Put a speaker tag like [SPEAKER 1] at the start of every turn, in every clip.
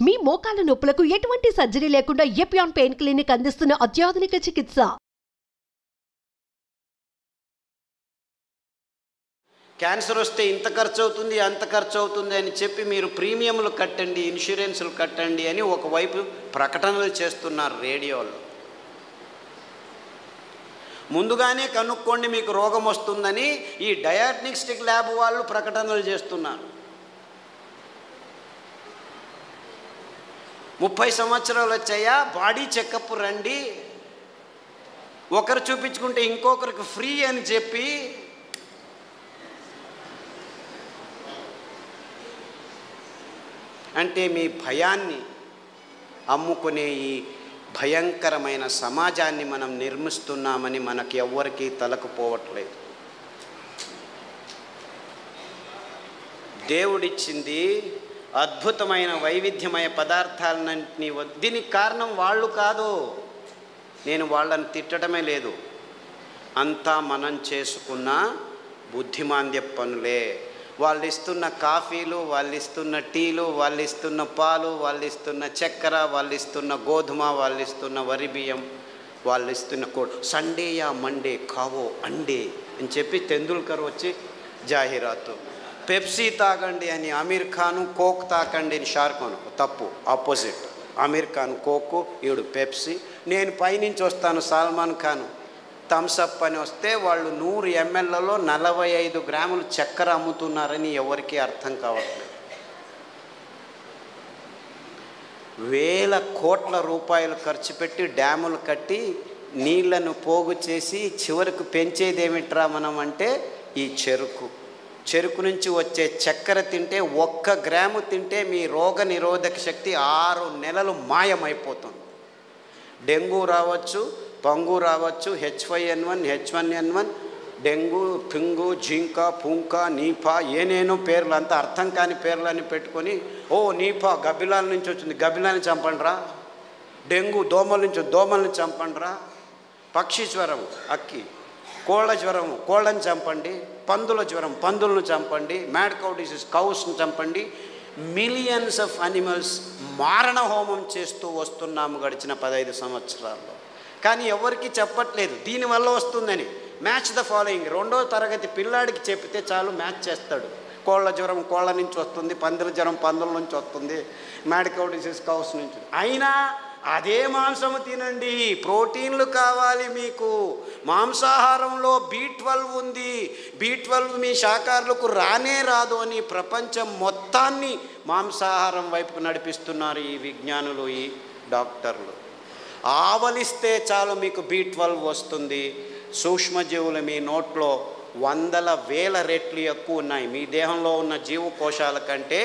[SPEAKER 1] మీ మోకాల నొప్పులకు ఎటువంటి సర్జరీ లేకుండా ఎపియాన్ పెయిన్ క్లినిక్ అందిస్తున్న అత్యాధునిక చికిత్స.
[SPEAKER 2] క్యాన్సర్ వస్తే ఇంత ఖర్చు అవుతుంది అంత ఖర్చు అవుతుంది అని చెప్పి మీరు ప్రీమియంలు కట్టండి, ఇన్సూరెన్సులు కట్టండి అని ఒకవైపు ప్రకటనలు చేస్తున్నారు రేడియోలో. ముందుగానే కనుక్కోండి మీకు రోగం వస్తుందని ఈ డయాగ్నోస్టిక్ ల్యాబ్ వాళ్ళు ప్రకటనలు చేస్తున్నారు. 30 సంవత్సరాలు వచ్చాయా, బాడీ చెకప్ రండి, ఒకరు చూపించుకుంటే ఇంకొకరికి ఫ్రీ అని చెప్పి అంటే మీ భయాన్ని అమ్ముకునే ఈ భయంకరమైన సమాజాన్ని మనం నిర్మిస్తున్నామని మనకి ఎవ్వరికీ తలకపోవట్లేదు. దేవుడిచ్చింది అద్భుతమైన వైవిధ్యమయ పదార్థాలన్నింటినీ, దీనికి కారణం వాళ్ళు కాదు. నేను వాళ్ళని తిట్టడమే లేదు, అంతా మనం చేసుకున్న బుద్ధిమాంద్య పనులే. వాళ్ళు ఇస్తున్న కాఫీలు, వాళ్ళు ఇస్తున్న టీలు, వాళ్ళు ఇస్తున్న పాలు, వాళ్ళు ఇస్తున్న చక్కెర, వాళ్ళు ఇస్తున్న గోధుమ, వాళ్ళు ఇస్తున్న వరి బియ్యం, వాళ్ళు ఇస్తున్న సండేయా మండే కావో అండే అని చెప్పి తెందుల్కర్ వచ్చి జాహీరాతు. పెప్సీ తాగండి అని అమీర్ ఖాను, కోక్ తాకండి అని షారుఖాన్. తప్పు, ఆపోజిట్. అమీర్ ఖాన్ కోకు, ఈడు పెప్సీ. నేను పైనుంచి వస్తాను సల్మాన్ ఖాన్ థమ్సప్ అని వస్తే వాళ్ళు 100 mlలో 45 గ్రాములు చక్కెర అమ్ముతున్నారని ఎవరికీ అర్థం కావట్లేదు. వేల కోట్ల రూపాయలు ఖర్చు పెట్టి డ్యాములు కట్టి నీళ్లను పోగు చేసి చివరికి పెంచేది ఏమిట్రా మనం అంటే ఈ చెరుకు నుంచి వచ్చే చక్కెర తింటే 1 గ్రాము తింటే మీ రోగ నిరోధక శక్తి 6 నెలలు మాయమైపోతుంది. డెంగ్యూ రావచ్చు, పంగు రావచ్చు, H5N1, H1N1, డెంగ్యూ, పింగు, జింకా, పుంకా, నీపా, ఏనేనో పేర్లు, అంతా అర్థం కాని పేర్లని పెట్టుకొని, ఓ నీపా గబ్బిలాల నుంచి వచ్చింది, గబ్బిలాన్ని చంపండిరా. డెంగ్యూ దోమల నుంచి, దోమల్ని చంపండిరా. పక్షి జ్వరం, అక్కి. కోళ్ళ జ్వరం, కోళ్ళని చంపండి. పందుల జ్వరం, పందులను చంపండి. మ్యాడ్ కౌ డిసీజ్, కౌస్ని చంపండి. మిలియన్స్ ఆఫ్ అనిమల్స్ మారణ హోమం చేస్తూ వస్తున్నాము గడిచిన 15 సంవత్సరాల్లో. కానీ ఎవరికి చెప్పట్లేదు దీనివల్ల వస్తుందని. Match the following. 2వ తరగతి పిల్లాడికి చెప్తే చాలు, మ్యాచ్ చేస్తాడు. కోళ్ళ జ్వరం కోళ్ళ నుంచి వస్తుంది, పందుల జ్వరం పందుల నుంచి వస్తుంది, మ్యాడ్ కౌ డిసీజ్ కౌస్ నుంచి. అయినా అదే మాంసము తినండి, ప్రోటీన్లు కావాలి మీకు. మాంసాహారంలో B12 ఉంది, B12 మీ శాకాహారులకు రానే రాదు అని ప్రపంచం మొత్తాన్ని మాంసాహారం వైపుకు నడిపిస్తున్నారు ఈ విజ్ఞానులు, ఈ డాక్టర్లు. ఆవలిస్తే చాలు మీకు B12 వస్తుంది. సూక్ష్మజీవులు మీ నోట్లో 100,000 రెట్లు ఎక్కువ ఉన్నాయి. మీ దేహంలో ఉన్న జీవకోశాల కంటే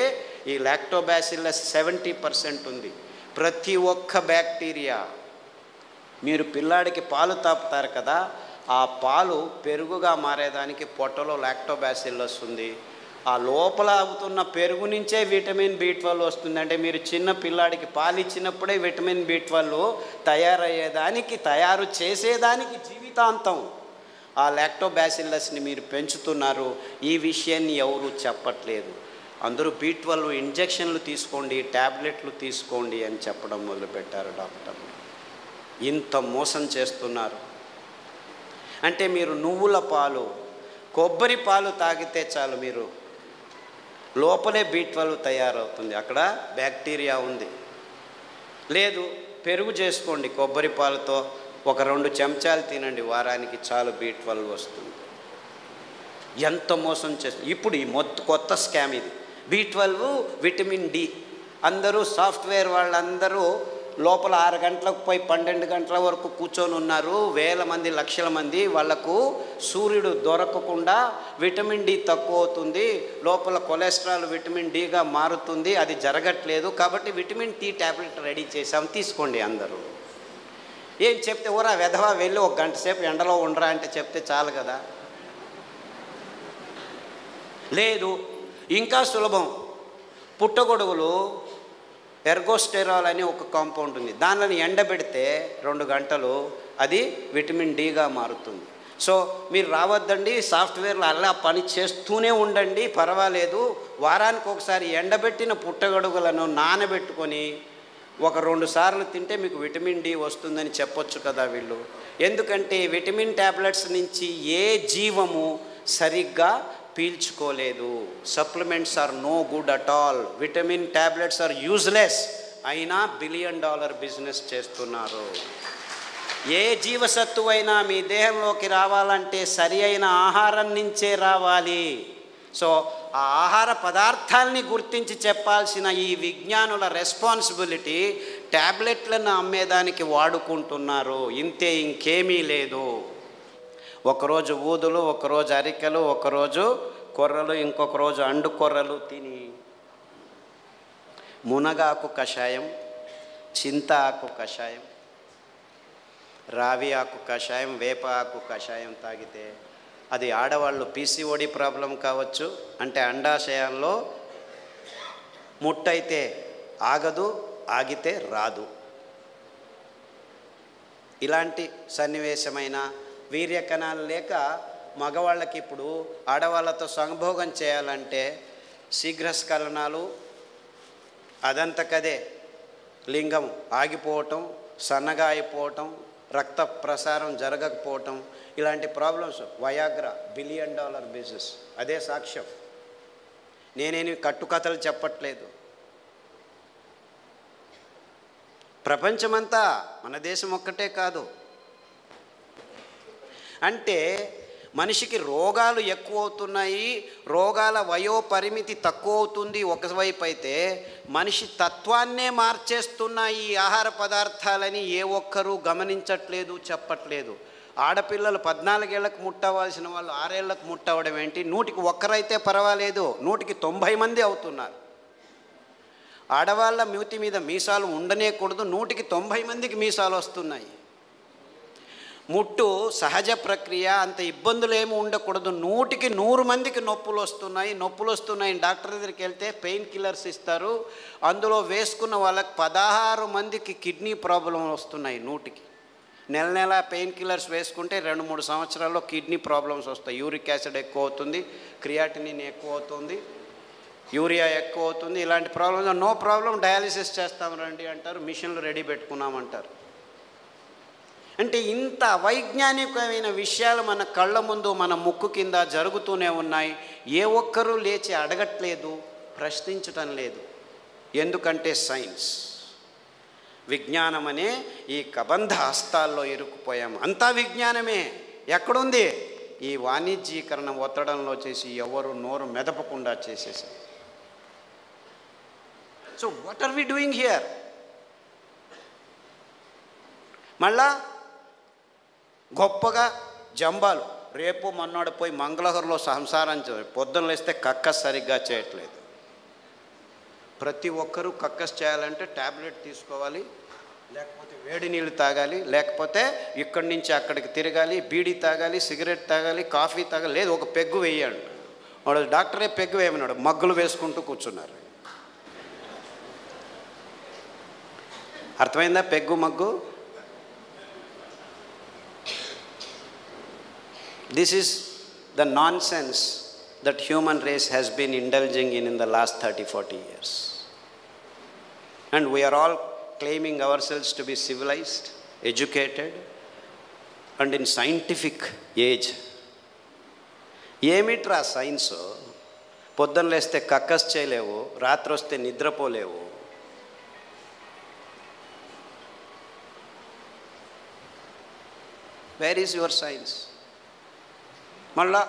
[SPEAKER 2] ఈ లాక్టోబాసిల్లస్ 70% ఉంది. ప్రతి ఒక్క బ్యాక్టీరియా, మీరు పిల్లాడికి పాలు తాపుతారు కదా, ఆ పాలు పెరుగుగా మారేదానికి పొట్టలో లాక్టోబాసిల్లస్ ఉంది. ఆ లోపల అవుతున్న పెరుగు నుంచే విటమిన్ B12 వస్తుంది. అంటే మీరు చిన్న పిల్లాడికి పాలు ఇచ్చినప్పుడే విటమిన్ B12 తయారయ్యేదానికి, తయారు చేసేదానికి జీవితాంతం ఆ లాక్టోబాసిల్లస్ని మీరు పెంచుతున్నారు. ఈ విషయాన్ని ఎవరు చెప్పట్లేదు. అందరూ B12 ఇంజెక్షన్లు తీసుకోండి, ట్యాబ్లెట్లు తీసుకోండి అని చెప్పడం మొదలుపెట్టారు డాక్టర్లు. ఇంత మోసం చేస్తున్నారు. అంటే మీరు నువ్వుల పాలు, కొబ్బరి పాలు తాగితే చాలు, మీరు లోపలే B12 తయారవుతుంది, అక్కడ బ్యాక్టీరియా ఉంది. లేదు, పెరుగు చేసుకోండి కొబ్బరి పాలతో, ఒక 2 చెంచాలు తినండి వారానికి, చాలు B12 వస్తుంది. ఎంత మోసం చేస్తుంది. ఇప్పుడు ఈ కొత్త స్కామ్ ఇది. B12, vitamin D. అందరూ సాఫ్ట్వేర్ వాళ్ళందరూ లోపల 6 గంటలకు పోయి 12 గంటల వరకు కూర్చొని ఉన్నారు. వేల మంది, లక్షల మంది. వాళ్లకు సూర్యుడు దొరకకుండా విటమిన్ D తక్కువ అవుతుంది, లోపల కొలెస్ట్రాల్ విటమిన్ Dగా మారుతుంది. అది జరగట్లేదు కాబట్టి విటమిన్ T ట్యాబ్లెట్ రెడీ చేసాం, తీసుకోండి అందరూ. ఏం చెప్తే ఊరా వెధవా వెళ్ళి 1 గంట సేపు ఎండలో ఉండరా అంటే చెప్తే చాలు కదా. లేదు, ఇంకా సులభం. పుట్టగొడుగులు ఎర్గోస్టెరాల్ అని ఒక కాంపౌండ్ ఉంది, దానిని ఎండబెడితే 2 గంటలు అది విటమిన్ Dగా మారుతుంది. సో మీరు రావద్దండి, సాఫ్ట్వేర్లో అలా పని చేస్తూనే ఉండండి, పర్వాలేదు, వారానికి ఒకసారి ఎండబెట్టిన పుట్టగొడుగులను నానబెట్టుకొని 1-2 సార్లు తింటే మీకు విటమిన్ డి వస్తుందని చెప్పొచ్చు కదా వీళ్ళు. ఎందుకంటే విటమిన్ ట్యాబ్లెట్స్ నుంచి ఏ జీవము సరిగ్గా పీల్చుకోలేదు. Supplements are no good at all. Vitamin tablets are useless. అయినా $1 బిలియన్ బిజినెస్ చేస్తున్నారు. ఏ జీవసత్తువైనా మీ దేహంలోకి రావాలంటే సరి అయిన ఆహారం నుంచే రావాలి. సో ఆ ఆహార పదార్థాలని గుర్తించి చెప్పాల్సిన ఈ విజ్ఞానుల రెస్పాన్సిబిలిటీ ట్యాబ్లెట్లను అమ్మేదానికి వాడుకుంటున్నారు. ఇంతే, ఇంకేమీ లేదు. ఒకరోజు ఊదులు, ఒకరోజు అరికెలు, ఒకరోజు కొర్రలు, ఇంకొక రోజు అండు కొర్రలు తిని మునగాకు కషాయం, చింత ఆకు కషాయం, రావి ఆకు కషాయం, వేప ఆకు కషాయం తాగితే అది ఆడవాళ్ళు పీసీఓడి ప్రాబ్లం కావచ్చు, అంటే అండాశయాల్లో ముట్టయితే ఆగదు, ఆగితే రాదు. ఇలాంటి సన్నివేశమైన వీర్యకణాలు లేక మగవాళ్ళకి ఇప్పుడు ఆడవాళ్ళతో సంభోగం చేయాలంటే శీఘ్రస్ఖలనాలు, అదంతకదే లింగం ఆగిపోవటం, సన్నగా అయిపోవటం, రక్త ప్రసారం జరగకపోవటం, ఇలాంటి ప్రాబ్లమ్స్. Viagra $1 billion business. అదే సాక్ష్యం. నేనేమి కట్టుకథలు చెప్పట్లేదు. ప్రపంచమంతా, మన దేశం ఒక్కటే కాదు. అంటే మనిషికి రోగాలు ఎక్కువ అవుతున్నాయి, రోగాల వయోపరిమితి తక్కువ అవుతుంది ఒకవైపు అయితే, మనిషి తత్వాన్నే మార్చేస్తున్నాయి ఈ ఆహార పదార్థాలని ఏ ఒక్కరూ గమనించట్లేదు, చెప్పట్లేదు. ఆడపిల్లలు 14 ఏళ్లకు ముట్టవలసిన వాళ్ళు 6 ఏళ్లకు ముట్టవడం ఏంటి? 100కి 1 పర్వాలేదు, 100కి 90 మంది అవుతున్నారు. ఆడవాళ్ళ మూతి మీద మీసాలు ఉండనే కూడదు, 100కి 90 మందికి మీసాలు వస్తున్నాయి. ముట్టు సహజ ప్రక్రియ, అంత ఇబ్బందులు ఏమి ఉండకూడదు, 100కి 100 మందికి నొప్పులు వస్తున్నాయి. డాక్టర్ దగ్గరికి వెళ్తే పెయిన్ కిల్లర్స్ ఇస్తారు, అందులో వేసుకున్న వాళ్ళకి 16 మందికి కిడ్నీ ప్రాబ్లం వస్తున్నాయి. 100కి నెల పెయిన్ కిల్లర్స్ వేసుకుంటే 2-3 సంవత్సరాల్లో కిడ్నీ ప్రాబ్లమ్స్ వస్తాయి. యూరిక్ యాసిడ్ ఎక్కువ అవుతుంది, క్రియాటినిన్ ఎక్కువ అవుతుంది, యూరియా ఎక్కువ అవుతుంది. ఇలాంటి ప్రాబ్లమ్స్ నో ప్రాబ్లం, డయాలిసిస్ చేస్తాం రండి అంటారు, మిషన్లు రెడీ పెట్టుకున్నామంటారు. అంటే ఇంత వైజ్ఞానికమైన విషయాలు మన కళ్ళ ముందు, మన ముక్కు కింద జరుగుతూనే ఉన్నాయి. ఏ ఒక్కరూ లేచి అడగట్లేదు, ప్రశ్నించటం లేదు. ఎందుకంటే సైన్స్, విజ్ఞానం అనే ఈ కబంధ హస్తాల్లో ఇరుక్కుపోయాము. అంతా విజ్ఞానమే. ఎక్కడుంది? ఈ వాణిజ్యీకరణ ఒత్తడంలో చేసి ఎవరు నోరు మెదపకుండా చేసేసారు. So what are we doing here? మళ్ళా గొప్పగా జంబాలు, రేపు మొన్నాడు పోయి మంగళగిరిలో సంసారం పొద్దున్న లేస్తే కక్కస్ సరిగ్గా చేయట్లేదు. ప్రతి ఒక్కరూ కక్కస్ చేయాలంటే ట్యాబ్లెట్ తీసుకోవాలి, లేకపోతే వేడి నీళ్ళు తాగాలి, లేకపోతే ఇక్కడి నుంచి అక్కడికి తిరగాలి, బీడీ తాగాలి, సిగరెట్ తాగాలి, కాఫీ తాగాలి, లేదు ఒక పెగ్గు వేయాలి. వాడు డాక్టరే పెగ్గు వేయమన్నాడు, మగ్గులు వేసుకుంటూ కూర్చున్నారు. అర్థమైందా peg mug? This is the nonsense that human race has been indulging in the last 30-40 years. And we are all claiming ourselves to be civilized, educated, and in scientific age. ఏమిట్రా science? పొద్దున్న లేస్తే కక్కస్ చేయలేవు, రాత్రి వస్తే నిద్రపోలేవు. Where is your science? మళ్ళా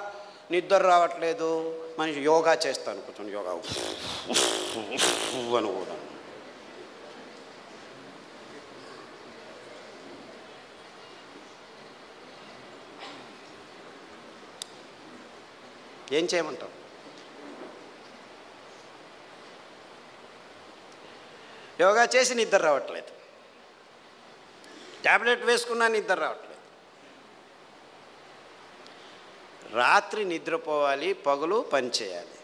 [SPEAKER 2] నిద్ర రావట్లేదు, మనిషి యోగా చేస్తాను, కూర్చొని యోగా అని కూడా. ఏం చేయమంటాం? యోగా చేసి నిద్ర రావట్లేదు, ట్యాబ్లెట్ వేసుకున్నా నిద్ర రావట్లేదు. రాత్రి నిద్రపోవాలి, పగలు పని చేయాలి.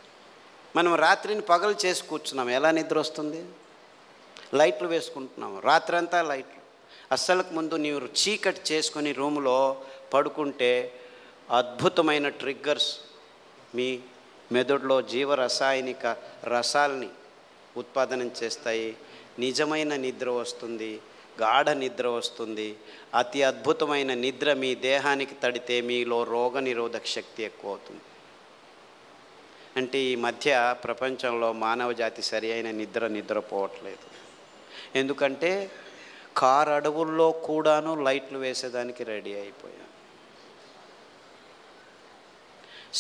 [SPEAKER 2] మనం రాత్రిని పగలు చేసి కూర్చున్నాం, ఎలా నిద్ర వస్తుంది? లైట్లు వేసుకుంటున్నాము, రాత్రంతా లైట్లు. అస్సలకు ముందు నీవు చీకటి చేసుకొని రూములో పడుకుంటే అద్భుతమైన ట్రిగ్గర్స్ మీ మెదడులో జీవరసాయనిక రసాల్ని ఉత్పాదనం చేస్తాయి. నిజమైన నిద్ర వస్తుంది, గాఢ నిద్ర వస్తుంది. అతి అద్భుతమైన నిద్ర మీ దేహానికి తడితే మీలో రోగనిరోధక శక్తి ఎక్కువ అవుతుంది. అంటే ఈ మధ్య ప్రపంచంలో మానవ జాతి సరి అయిన నిద్రపోవట్లేదు. ఎందుకంటే కారు అడవుల్లో కూడాను లైట్లు వేసేదానికి రెడీ అయిపోయాం.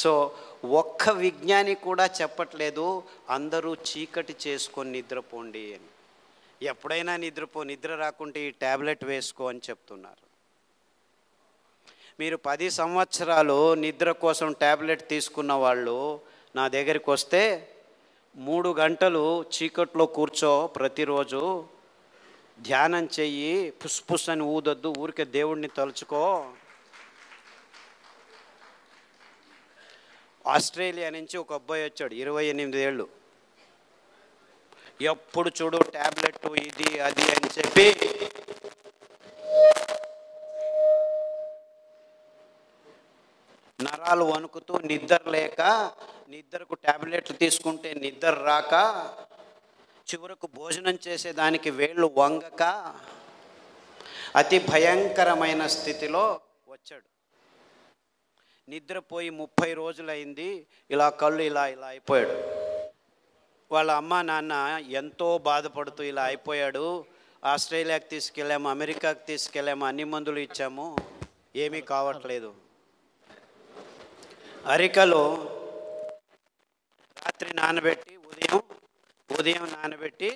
[SPEAKER 2] సో ఒక్క విజ్ఞాని కూడా చెప్పట్లేదు అందరూ చీకటి చేసుకొని నిద్రపోండి అని. ఎప్పుడైనా నిద్ర రాకుంటే ఈ ట్యాబ్లెట్ వేసుకో అని చెప్తున్నారు. మీరు 10 సంవత్సరాలు నిద్ర కోసం ట్యాబ్లెట్ తీసుకున్న వాళ్ళు నా దగ్గరికి వస్తే 3 గంటలు చీకట్లో కూర్చో, ప్రతిరోజు ధ్యానం చెయ్యి, పుస్ అని ఊదొద్దు, ఊరికే దేవుడిని తలుచుకో. ఆస్ట్రేలియా నుంచి ఒక అబ్బాయి వచ్చాడు, 28 ఏళ్ళు. ఎప్పుడు చూడు ట్యాబ్లెట్ ఇది అది అని చెప్పి నరాలు వణుకుతూ నిద్ర లేక, నిద్రకు ట్యాబ్లెట్లు తీసుకుంటే నిద్ర రాక, చివరకు భోజనం చేసేదానికి వేళ్ళు వంగక అతి భయంకరమైన స్థితిలో వచ్చాడు. నిద్రపోయి 30 రోజులైంది. ఇలా కళ్ళు ఇలా అయిపోయాడు. వాళ్ళ అమ్మ నాన్న ఎంతో బాధపడుతూ ఇలా అయిపోయాడు, ఆస్ట్రేలియాకి తీసుకెళ్ళాము, అమెరికాకి తీసుకెళ్ళాము, అన్ని మందులు ఇచ్చాము, ఏమీ కావట్లేదు. అరికలో రాత్రి నానబెట్టి ఉదయం నానబెట్టి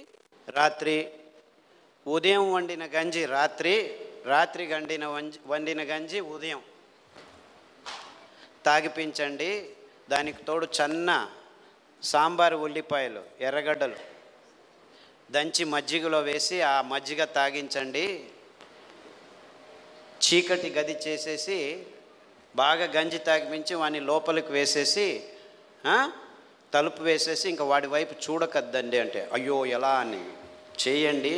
[SPEAKER 2] ఉదయం వండిన గంజి రాత్రి వండిన గంజి ఉదయం తాగిపించండి. దానికి తోడు చన్న సాంబారు ఉల్లిపాయలు, ఎర్రగడ్డలు దంచి మజ్జిగలో వేసి ఆ మజ్జిగ తాగించండి. చీకటి గది చేసేసి బాగా గంజి తాగిపించి వాడిని లోపలికి వేసేసి తలుపు వేసేసి ఇంకా వాడి వైపు చూడకద్దండి అంటే, అయ్యో ఎలా అని చేయండి,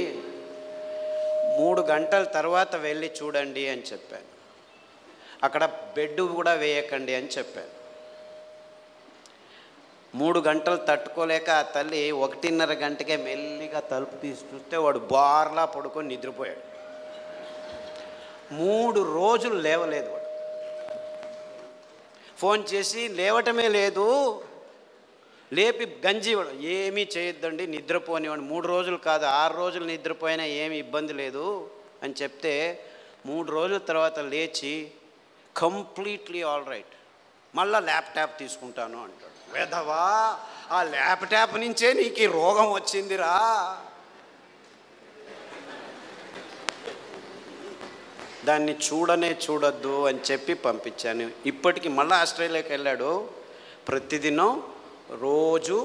[SPEAKER 2] 3 గంటల తర్వాత వెళ్ళి చూడండి అని చెప్పాను. అక్కడ బెడ్ కూడా వేయకండి అని చెప్పాను. 3 గంటలు తట్టుకోలేక ఆ తల్లి 1:30 గంటకే మెల్లిగా తలుపు తీసి చూస్తే వాడు బార్లా పడుకొని నిద్రపోయాడు. 3 రోజులు లేవలేదు. వాడు ఫోన్ చేసి లేవటమే లేదు, లేపి గంజి ఏమీ చేయొద్దండి, నిద్రపోనివాడు. 3 రోజులు కాదు 6 రోజులు నిద్రపోయినా ఏమి ఇబ్బంది లేదు అని చెప్తే 3 రోజుల తర్వాత లేచి కంప్లీట్లీ ఆల్ రైట్, మళ్ళీ ల్యాప్టాప్ తీసుకుంటాను అంటాడు. వెధవా, ఆ ల్యాప్టాప్ నుంచే నీకు ఈ రోగం వచ్చిందిరా. దాన్ని చూడొద్దు అని చెప్పి పంపించాను. ఇప్పటికి మళ్ళీ ఆస్ట్రేలియాకి వెళ్ళాడు. ప్రతిదినం రోజు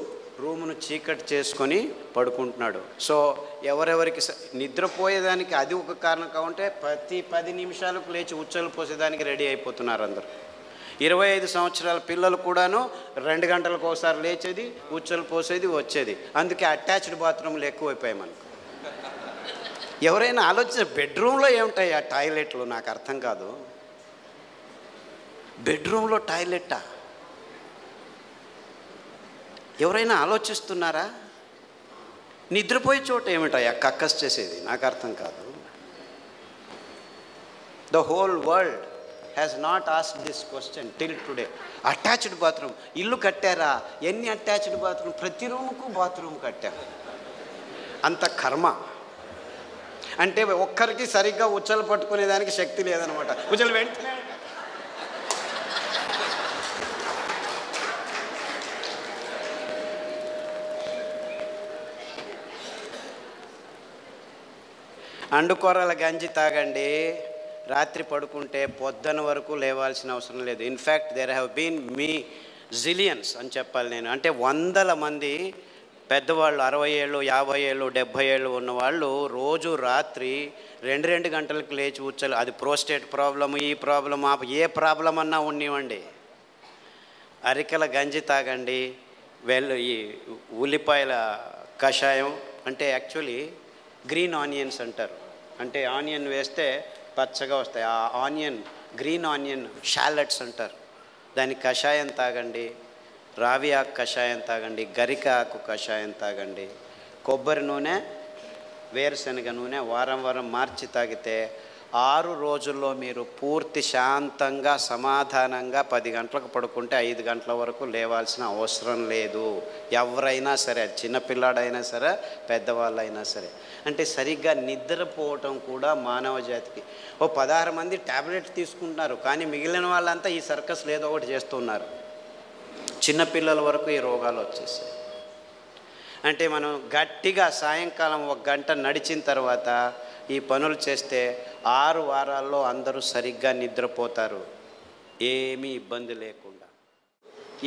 [SPEAKER 2] రూమును చీకటి చేసుకొని పడుకుంటున్నాడు. సో ఎవరెవరికి నిద్రపోయేదానికి అది ఒక కారణం కావంటే ప్రతి 10 నిమిషాలకు లేచి ఉచ్చలు పోసేదానికి రెడీ అయిపోతున్నారు అందరూ. 25 సంవత్సరాల పిల్లలు కూడాను 2 గంటలకు ఒకసారి లేచేది, ఉచ్చలు పోసేది, వచ్చేది. అందుకే అటాచ్డ్ బాత్రూమ్లు ఎక్కువైపోయాయి మనకు. ఎవరైనా ఆలోచించ, బెడ్రూమ్లో ఏముంటాయి ఆ టాయిలెట్లు? నాకు అర్థం కాదు. బెడ్రూమ్లో టాయిలెట్టా? ఎవరైనా ఆలోచిస్తున్నారా? నిద్రపోయే చోట ఏమిటాయా కక్కస్ చేసేది? నాకు అర్థం కాదు. The whole world has not asked this question till today. Attached bathroom ఇల్లు కట్టారా? ఎన్ని అటాచ్డ్ బాత్రూమ్? ప్రతి రూముకు బాత్రూమ్ కట్టారు. అంత కర్మ. అంటే ఒక్కరికి సరిగ్గా ఉచ్చలు పట్టుకునేదానికి శక్తి లేదనమాట. ఉచ్చలు వెంటనే అండుకొర్రల గంజి తాగండి, రాత్రి పడుకుంటే పొద్దున వరకు లేవాల్సిన అవసరం లేదు. In fact there have been zillions అని చెప్పాలి నేను. అంటే 100 మంది పెద్దవాళ్ళు 60 ఏళ్ళు 50 ఏళ్ళు 70 ఏళ్ళు ఉన్నవాళ్ళు రోజు రాత్రి 2 గంటలకు లేచి ఉచ్చలు, అది ప్రోస్టేట్ ప్రాబ్లము, ఈ ప్రాబ్లమ్, ఏ ప్రాబ్లం అన్నా ఉన్నివ్వండి, అరికల గంజి తాగండి. ఈ ఉల్లిపాయల కషాయం అంటే యాక్చువల్లీ గ్రీన్ ఆనియన్స్ అంటారు. అంటే ఆనియన్ వేస్తే పచ్చగా వస్తాయి. ఆ ఆనియన్ గ్రీన్ ఆనియన్ షాలెట్స్ అంటారు, దాని కషాయం తాగండి, రావి ఆకు కషాయం తాగండి, గరిక ఆకు కషాయం తాగండి, కొబ్బరి నూనె, వేరుశనగ నూనె వారం వారం మార్చి తాగితే 6 రోజుల్లో మీరు పూర్తి శాంతంగా సమాధానంగా 10 గంటలకు పడుకుంటే 5 గంటల వరకు లేవాల్సిన అవసరం లేదు. ఎవరైనా సరే, చిన్నపిల్లాడైనా సరే, పెద్దవాళ్ళైనా సరే. అంటే సరిగ్గా నిద్రపోవటం కూడా మానవ జాతికి. 16 మంది ట్యాబ్లెట్ తీసుకుంటున్నారు, కానీ మిగిలిన వాళ్ళంతా ఈ సర్కస్లు ఏదో ఒకటి చేస్తున్నారు. చిన్నపిల్లల వరకు ఈ రోగాలు వచ్చేసాయి. అంటే మనం గట్టిగా సాయంకాలం 1 గంట నడిచిన తర్వాత ఈ పనులు చేస్తే 6 వారాల్లో అందరూ సరిగ్గా నిద్రపోతారు, ఏమీ ఇబ్బంది లేకుండా.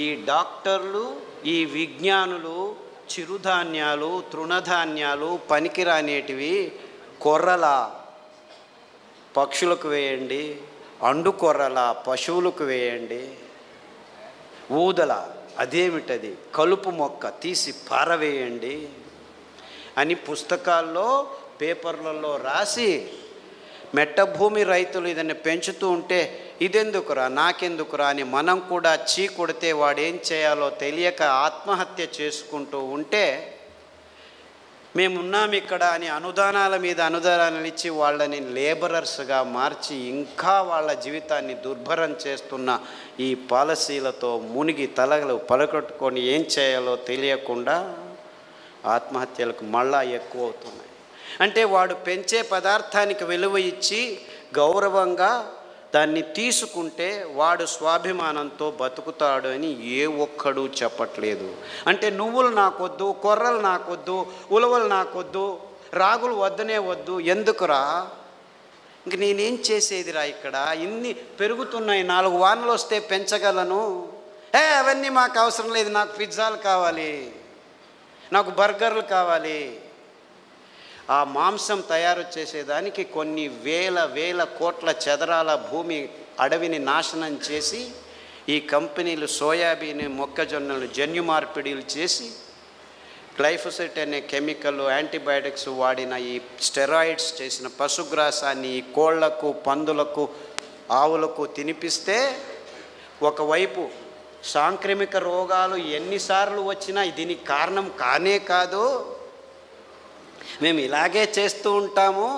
[SPEAKER 2] ఈ డాక్టర్లు, ఈ విజ్ఞానులు చిరుధాన్యాలు, తృణధాన్యాలు పనికిరానేటివి కొర్రల పక్షులకు వేయండి, అండు కొర్రల పశువులకు వేయండి, ఊదల అదేమిటది కలుపు మొక్క తీసి పారవేయండి అని పుస్తకాల్లో, పేపర్లలో రాసి మెట్టభూమి రైతులు ఇదని పెంచుతూ ఉంటే ఇదెందుకురా నాకెందుకురా అని మనం కూడా చీ కొడితే వాడేం చేయాలో తెలియక ఆత్మహత్య చేసుకుంటూ ఉంటే మేమున్నాం ఇక్కడ అని అనుదానాల మీద అనుదానాలు ఇచ్చి వాళ్ళని లేబరర్స్గా మార్చి ఇంకా వాళ్ళ జీవితాన్ని దుర్భరం చేస్తున్న ఈ పాలసీలతో మునిగి తలగలు పలకొట్టుకొని ఏం చేయాలో తెలియకుండా ఆత్మహత్యలకు మళ్ళా ఎక్కువ అవుతున్నాయి. అంటే వాడు పెంచే పదార్థానికి విలువ ఇచ్చి గౌరవంగా దాన్ని తీసుకుంటే వాడు స్వాభిమానంతో బతుకుతాడు అని ఏ ఒక్కడు చెప్పట్లేదు. అంటే నువ్వులు నాకొద్దు, కొర్రలు నాకొద్దు, ఉలవలు నాకొద్దు, రాగులు వద్దనే వద్దు, ఎందుకురా ఇంక నేనేం చేసేదిరా, ఇక్కడ ఇన్ని పెరుగుతున్నాయి, 4 వానలు వస్తే పెంచగలను, అవన్నీ మాకు అవసరం లేదు, నాకు పిజ్జాలు కావాలి, నాకు బర్గర్లు కావాలి. ఆ మాంసం తయారు చేసేదానికి కొన్ని వేల కోట్ల చదరాల భూమి అడవిని నాశనం చేసి ఈ కంపెనీలు సోయాబీన్, మొక్కజొన్నలు జన్యు మార్పిడిలు చేసి గ్లైఫోసేట్ అనే కెమికల్, యాంటీబయాటిక్స్ వాడిన ఈ స్టెరాయిడ్స్ చేసిన పశుగ్రాసాన్ని ఈ కోళ్లకు, పందులకు, ఆవులకు తినిపిస్తే ఒకవైపు సాంక్రమిక రోగాలు ఎన్నిసార్లు వచ్చినా దీనికి కారణం కానే కాదు, మేము ఇలాగే చేస్తూ ఉంటాము,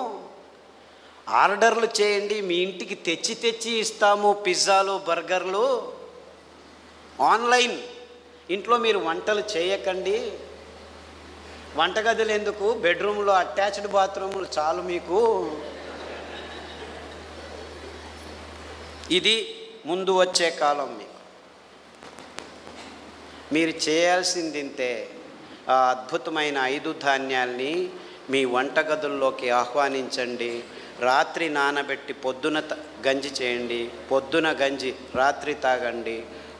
[SPEAKER 2] ఆర్డర్లు చేయండి మీ ఇంటికి తెచ్చి ఇస్తాము పిజ్జాలు, బర్గర్లు, ఆన్లైన్, ఇంట్లో మీరు వంటలు చేయకండి, వంటగదులు ఎందుకు, బెడ్రూమ్లో అటాచ్డ్ బాత్రూములు చాలు మీకు. ఇది ముందు వచ్చే కాలం. మీరు చేయాల్సింది ఇంతే, ఆ అద్భుతమైన 5 ధాన్యాల్ని మీ వంటగదుల్లోకి ఆహ్వానించండి. రాత్రి నానబెట్టి పొద్దున గంజి చేయండి, పొద్దున గంజి రాత్రి తాగండి.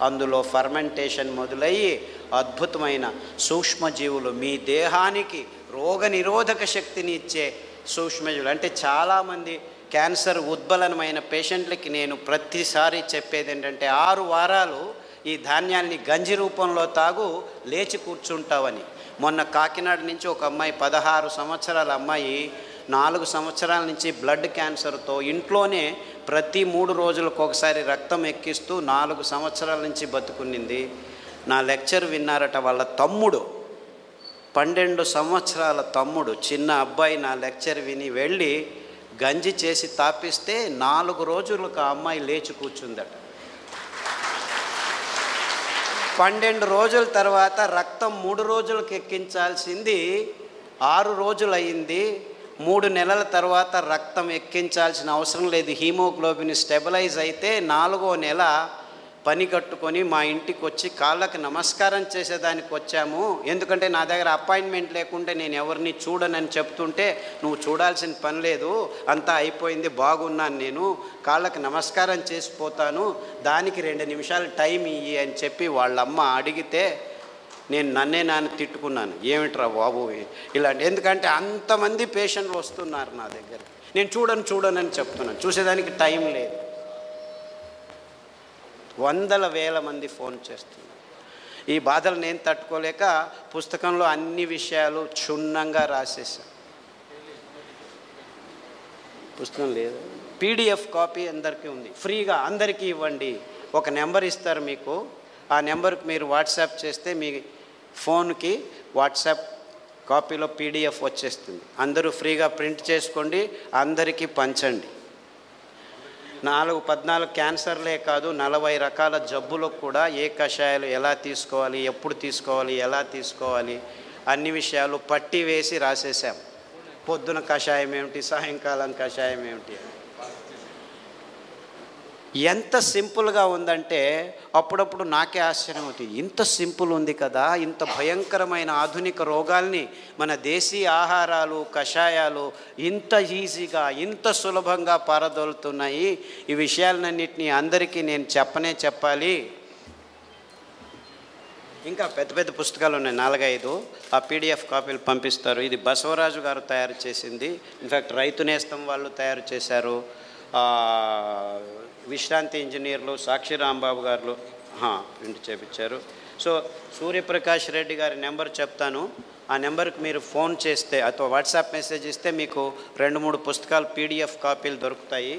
[SPEAKER 2] అందులో ఫర్మెంటేషన్ మొదలయ్యి అద్భుతమైన సూక్ష్మజీవులు, మీ దేహానికి రోగనిరోధక శక్తిని ఇచ్చే సూక్ష్మజీవులు. అంటే చాలామంది క్యాన్సర్ ఉద్బలనమైన పేషెంట్లకి నేను ప్రతిసారి చెప్పేది ఏంటంటే 6 వారాలు ఈ ధాన్యాన్ని గంజి రూపంలో తాగు, లేచి కూర్చుంటావని. మొన్న కాకినాడ నుంచి ఒక అమ్మాయి, 16 సంవత్సరాల అమ్మాయి, 4 సంవత్సరాల నుంచి బ్లడ్ క్యాన్సర్తో ఇంట్లోనే ప్రతి 3 రోజులకు ఒకసారి రక్తం ఎక్కిస్తూ 4 సంవత్సరాల నుంచి బతుకునింది. నా లెక్చర్ విన్నారట వాళ్ళ తమ్ముడు, 12 సంవత్సరాల తమ్ముడు, చిన్న అబ్బాయి నా లెక్చర్ విని వెళ్ళి గంజి చేసి తాపిస్తే 4 రోజులకు ఆ అమ్మాయి లేచి కూర్చుందట. 12 రోజుల తర్వాత రక్తం 3 రోజులకు ఎక్కించాల్సింది 6 రోజులు అయింది. 3 నెలల తర్వాత రక్తం ఎక్కించాల్సిన అవసరం లేదు, హీమోగ్లోబిన్ స్టెబిలైజ్ అయితే 4వ నెల పని కట్టుకొని మా ఇంటికి వచ్చి కాళ్ళకి నమస్కారం చేసేదానికి వచ్చాము, ఎందుకంటే నా దగ్గర అపాయింట్మెంట్ లేకుంటే నేను ఎవరిని చూడనని చెప్తుంటే నువ్వు చూడాల్సిన పని లేదు, అంతా అయిపోయింది, బాగున్నాను, నేను కాళ్ళకి నమస్కారం చేసిపోతాను, దానికి 2 నిమిషాలు టైం ఇయ్యి అని చెప్పి వాళ్ళమ్మ అడిగితే నేను నన్ను తిట్టుకున్నాను, ఏమిట్రా బాబు ఇలాంటి, ఎందుకంటే అంతమంది పేషెంట్లు వస్తున్నారు నా దగ్గర, నేను చూడనని చెప్తున్నాను, చూసేదానికి టైం లేదు. 100,000 మంది ఫోన్ చేస్తున్నారు. ఈ బాధలు నేను తట్టుకోలేక పుస్తకంలో అన్ని విషయాలు క్షుణ్ణంగా రాసేసాను. పుస్తకం లేదు. పీడిఎఫ్ కాపీ అందరికీ ఉంది, ఫ్రీగా అందరికీ ఇవ్వండి. ఒక నెంబర్ ఇస్తారు మీకు, ఆ నెంబర్కి మీరు వాట్సాప్ చేస్తే మీ ఫోన్కి వాట్సాప్ కాపీలో పీడిఎఫ్ వచ్చేస్తుంది. అందరూ ఫ్రీగా ప్రింట్ చేసుకోండి, అందరికీ పంచండి. 14 క్యాన్సర్లే కాదు, 40 రకాల జబ్బులకు కూడా ఏ కషాయాలు ఎలా తీసుకోవాలి, ఎప్పుడు తీసుకోవాలి, ఎలా తీసుకోవాలి అన్ని విషయాలు పట్టి వేసి రాసేసాం. పొద్దున కషాయం ఏమిటి, సాయంకాలం కషాయం ఏమిటి, ఎంత సింపుల్గా ఉందంటే అప్పుడప్పుడు నాకే ఆశ్చర్యం అవుతుంది. ఇంత సింపుల్ ఉంది కదా, ఇంత భయంకరమైన ఆధునిక రోగాల్ని మన దేశీయ ఆహారాలు కషాయాలు ఇంత ఈజీగా ఇంత సులభంగా పారదోలుతున్నాయి. ఈ విషయాలన్నింటినీ అందరికీ నేను చెప్పాలి. ఇంకా పెద్ద పెద్ద పుస్తకాలు ఉన్నాయి, 4-5. ఆ పీడిఎఫ్ కాపీలు పంపిస్తారు. ఇది బసవరాజు గారు తయారు చేసింది. ఇన్ఫ్యాక్ట్ రైతు నేస్తం వాళ్ళు తయారు చేశారు. విశ్రాంతి ఇంజనీర్లు సాక్షి రాంబాబు గారు ప్రింట్ చేయించారు. సో సూర్యప్రకాష్ రెడ్డి గారి నెంబర్ చెప్తాను, ఆ నెంబర్కి మీరు ఫోన్ చేస్తే అథవా వాట్సాప్ మెసేజ్ ఇస్తే మీకు 2-3 పుస్తకాలు పీడిఎఫ్ కాపీలు దొరుకుతాయి.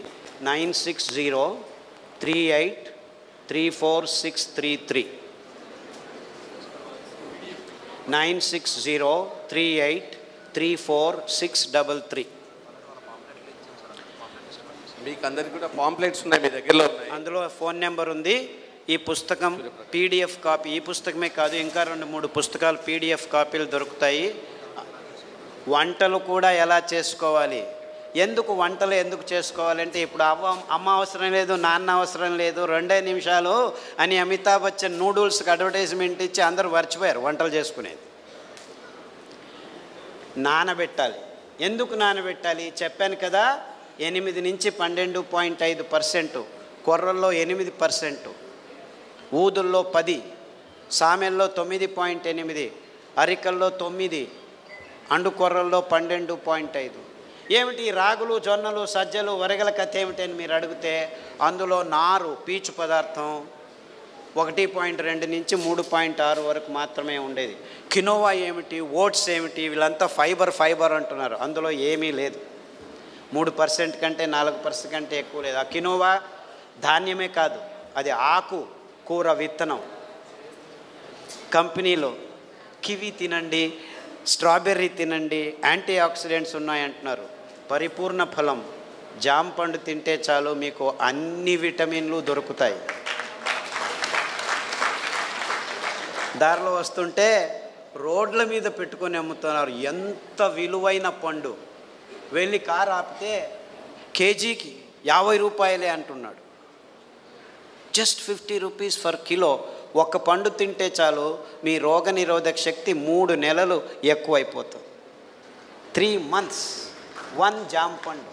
[SPEAKER 2] 9603834633 9603834633.
[SPEAKER 3] మీకు అందరికీ కూడా పాంప్లెట్స్ ఉన్నాయి, మీ దగ్గరలో ఉన్నాయి.
[SPEAKER 2] అందులో ఫోన్ నెంబర్ ఉంది. ఈ పుస్తకం పీడిఎఫ్ కాపీ, ఈ పుస్తకమే కాదు ఇంకా 2-3 పుస్తకాలు పీడిఎఫ్ కాపీలు దొరుకుతాయి. వంటలు కూడా ఎలా చేసుకోవాలి, వంటలు ఎందుకు చేసుకోవాలంటే ఇప్పుడు అమ్మ అవసరం లేదు, నాన్న అవసరం లేదు, 2 నిమిషాలు అని అమితాబ్ బచ్చన్ నూడిల్స్కి అడ్వర్టైజ్మెంట్ ఇచ్చి అందరూ మర్చిపోయారు వంటలు చేసుకునేది. నానబెట్టాలి. ఎందుకు నానబెట్టాలి చెప్పాను కదా. 8 నుంచి 12.5%, కొర్రల్లో 8%, ఊదుల్లో 10, సామెల్లో 9.8, అరికల్లో 9, అండుకొర్రల్లో 12.5. ఏమిటి రాగులు జొన్నలు సజ్జలు వరగల కథ ఏమిటి అని మీరు అడిగితే అందులో నారు పీచు పదార్థం 1.2 నుంచి 3.6 వరకు మాత్రమే ఉండేది. కినోవా ఏమిటి, ఓట్స్ ఏమిటి, వీళ్ళంతా ఫైబర్ అంటున్నారు, అందులో ఏమీ లేదు. 3% కంటే 4% కంటే ఎక్కువ లేదు. ఆ కినోవా ధాన్యమే కాదు, అది ఆకు కూర విత్తనం. కంపెనీలో కివి తినండి, స్ట్రాబెర్రీ తినండి, యాంటీ ఆక్సిడెంట్స్ ఉన్నాయంటున్నారు. పరిపూర్ణ ఫలం జామ పండు తింటే చాలు మీకు అన్ని విటమిన్లు దొరుకుతాయి. దారిలో వస్తుంటే రోడ్ల మీద పెట్టుకొని అమ్ముతున్నారు, ఎంత విలువైన పండు. వెళ్ళి కారు ఆపితే కేజీకి 50 రూపాయలే అంటున్నాడు. Just 50 rupees for kilo. ఒక పండు తింటే చాలు మీ రోగనిరోధక శక్తి 3 నెలలు ఎక్కువైపోతుంది. 3 months 1 జామ పండు.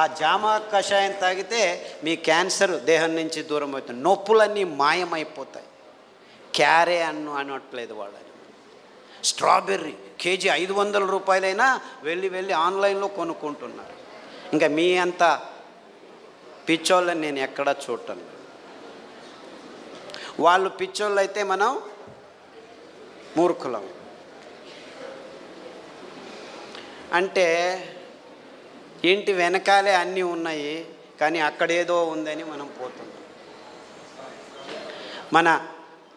[SPEAKER 2] ఆ జామ కషాయం తాగితే మీ క్యాన్సర్ దేహం నుంచి దూరం అవుతుంది, నొప్పులన్నీ మాయమైపోతాయి. క్యారే అనట్లేదు వాళ్ళని. స్ట్రాబెర్రీ కేజీ 500 రూపాయలైనా వెళ్ళి ఆన్లైన్లో కొనుక్కుంటున్నారు. ఇంకా మీ అంత పిచ్చోళ్ళని నేను ఎక్కడా చూడటం. వాళ్ళు పిచ్చోళ్ళు అయితే మనం మూర్ఖులం. అంటే ఇంటి వెనకాలే అన్నీ ఉన్నాయి, కానీ అక్కడేదో ఉందని మనం పోతున్నాం. మన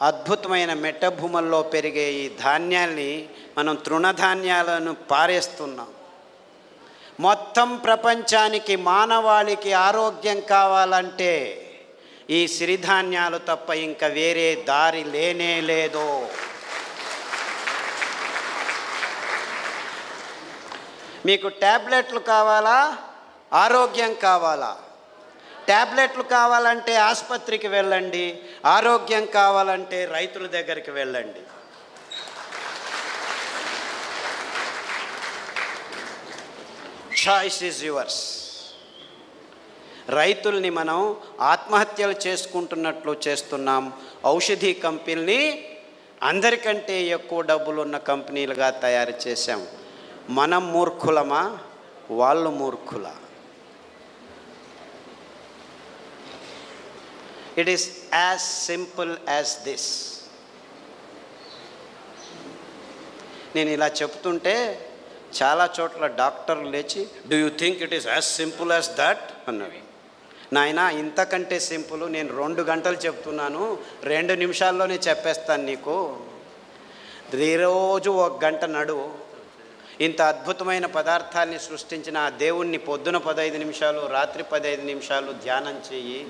[SPEAKER 2] అద్భుతమైన మెట్ట భూముల్లో పెరిగే ఈ ధాన్యాల్ని మనం తృణధాన్యాలను పారేస్తున్నాం. మొత్తం ప్రపంచానికి మానవాళికి ఆరోగ్యం కావాలంటే ఈ సిరిధాన్యాలు తప్ప ఇంకా వేరే దారి లేనే లేదు. మీకు ట్యాబ్లెట్లు కావాలా, ఆరోగ్యం కావాలా? ట్యాబ్లెట్లు కావాలంటే ఆసుపత్రికి వెళ్ళండి, ఆరోగ్యం కావాలంటే రైతుల దగ్గరికి వెళ్ళండి. Choice is yours. రైతుల్ని మనం ఆత్మహత్యలు చేసుకుంటున్నట్లు చేస్తున్నాం. ఔషధీ కంపెనీని అందరికంటే ఎక్కువ డబ్బులున్న కంపెనీలుగా తయారు చేశాం. మనం మూర్ఖులమా, వాళ్ళు మూర్ఖులా? It is as simple as this. నేను ఇలా చెప్తుంటే చాలా చోట్ల డాక్టర్లు లేచి do you think it is as simple as that అన్నాడు. నాయన ఇంతకంటే సింపుల్ నేను 2 గంటలు చెప్తున్నాను, 2 నిమిషాల్లోనే చెప్పేస్తాను నీకు. రోజు 1 గంట నడువు. ఇంత అద్భుతమైన పదార్థాన్ని సృష్టించిన ఆ దేవుణ్ణి పొద్దున 15 నిమిషాలు, రాత్రి 15 నిమిషాలు ధ్యానం చెయ్యి.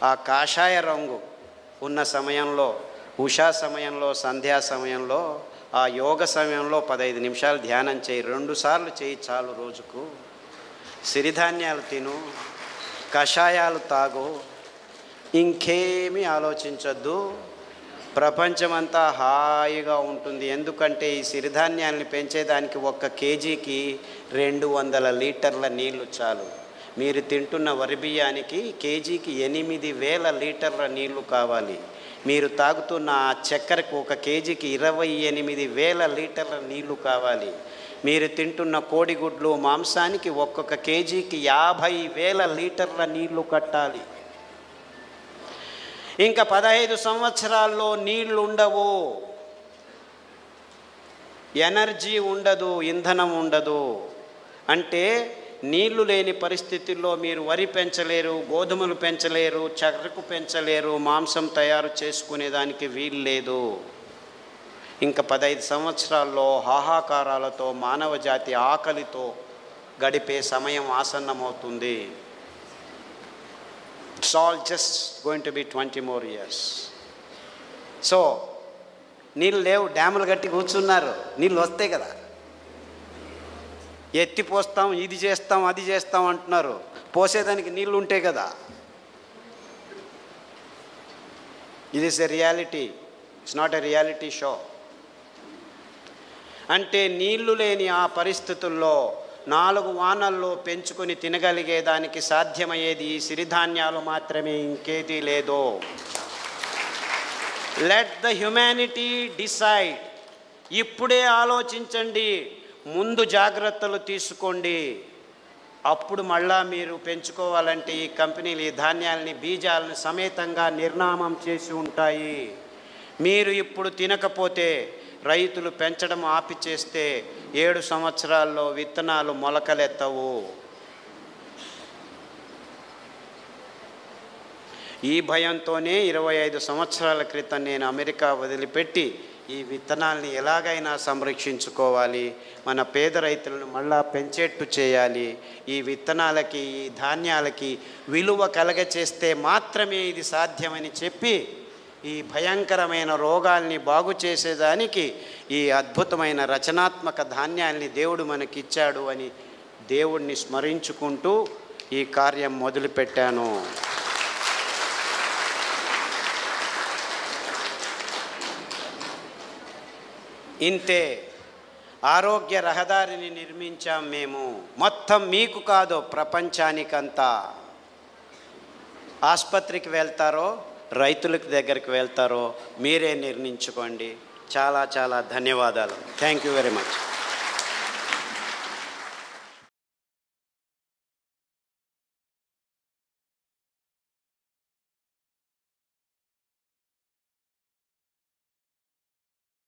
[SPEAKER 2] ఆ కాషాయ రంగు ఉన్న సమయంలో, ఉషా సమయంలో, సంధ్యా సమయంలో, ఆ యోగ సమయంలో 15 నిమిషాలు ధ్యానం చేయి. 2 సార్లు చేయి చాలు రోజుకు. సిరిధాన్యాలు తిను, కషాయాలు తాగు, ఇంకేమీ ఆలోచించొద్దు. ప్రపంచమంతా హాయిగా ఉంటుంది. ఎందుకంటే ఈ సిరిధాన్యాల్ని పెంచేదానికి 1 కేజీకి 200 లీటర్ల నీళ్లు చాలు. మీరు తింటున్న వరి బియ్యానికి కేజీకి 8,000 లీటర్ల నీళ్లు కావాలి. మీరు తాగుతున్న ఆ చక్కెరకు 1 కేజీకి 28,000 లీటర్ల నీళ్లు కావాలి. మీరు తింటున్న కోడిగుడ్లు మాంసానికి ఒక్కొక్క కేజీకి 50,000 లీటర్ల నీళ్లు కట్టాలి. ఇంకా 15 సంవత్సరాల్లో నీళ్లు ఉండవు, ఎనర్జీ ఉండదు, ఇంధనం ఉండదు. అంటే నీళ్లు లేని పరిస్థితుల్లో మీరు వరి పెంచలేరు, గోధుమలు పెంచలేరు, చెరకు పెంచలేరు, మాంసం తయారు చేసుకునేదానికి వీలు లేదు. ఇంకా 15 సంవత్సరాల్లో హాహాకారాలతో మానవ జాతి ఆకలితో గడిపే సమయం ఆసన్నమవుతుంది. It's all just going to be 20 more years. So నీళ్ళు లేవు, డ్యాములు కట్టి కూర్చున్నారు. నీళ్ళు వస్తాయి కదా, ఎత్తి పోస్తాం, ఇది చేస్తాం, అది చేస్తాం అంటున్నారు. పోసేదానికి నీళ్ళు ఉంటే కదా. ఇది is a reality, it's not a reality show. అంటే నీళ్లు లేని ఆ పరిస్థితుల్లో 4 వానల్లో పెంచుకొని తినగలిగేదానికి సాధ్యమయ్యేది ఈ సిరిధాన్యాలు మాత్రమే, ఇంకేదీ లేదు. Let the humanity decide. ఇప్పుడే ఆలోచించండి, ముందు జాగ్రత్తలు తీసుకోండి. అప్పుడు మళ్ళా మీరు పెంచుకోవాలంటే ఈ కంపెనీలు ఈ ధాన్యాలని, బీజాలను సమేతంగా నిర్నామం చేసి ఉంటాయి. మీరు ఇప్పుడు తినకపోతే, రైతులు పెంచడం ఆపి చేస్తే 7 సంవత్సరాల్లో విత్తనాలు మొలకలెత్తవు. ఈ భయంతోనే 25 సంవత్సరాల క్రితం నేను అమెరికా వదిలిపెట్టి ఈ విత్తనాల్ని ఎలాగైనా సంరక్షించుకోవాలి, మన పేద రైతులను మళ్ళా పెంచేట్టు చేయాలి, ఈ విత్తనాలకి, ఈ ధాన్యాలకి విలువ కలగచేస్తే మాత్రమే ఇది సాధ్యమని చెప్పి ఈ భయంకరమైన రోగాల్ని బాగు చేసేదానికి ఈ అద్భుతమైన రచనాత్మక ధాన్యాల్ని దేవుడు మనకిచ్చాడు అని దేవుణ్ణి స్మరించుకుంటూ ఈ కార్యం మొదలుపెట్టాను. ఇంతే ఆరోగ్య రహదారిని నిర్మించాం మేము. మొత్తం మీకు కాదు, ప్రపంచానికంతా. ఆసుపత్రికి వెళ్తారో, రైతులకు దగ్గరికి వెళ్తారో మీరే నిర్ణయించుకోండి. చాలా చాలా ధన్యవాదాలు. Thank you very much.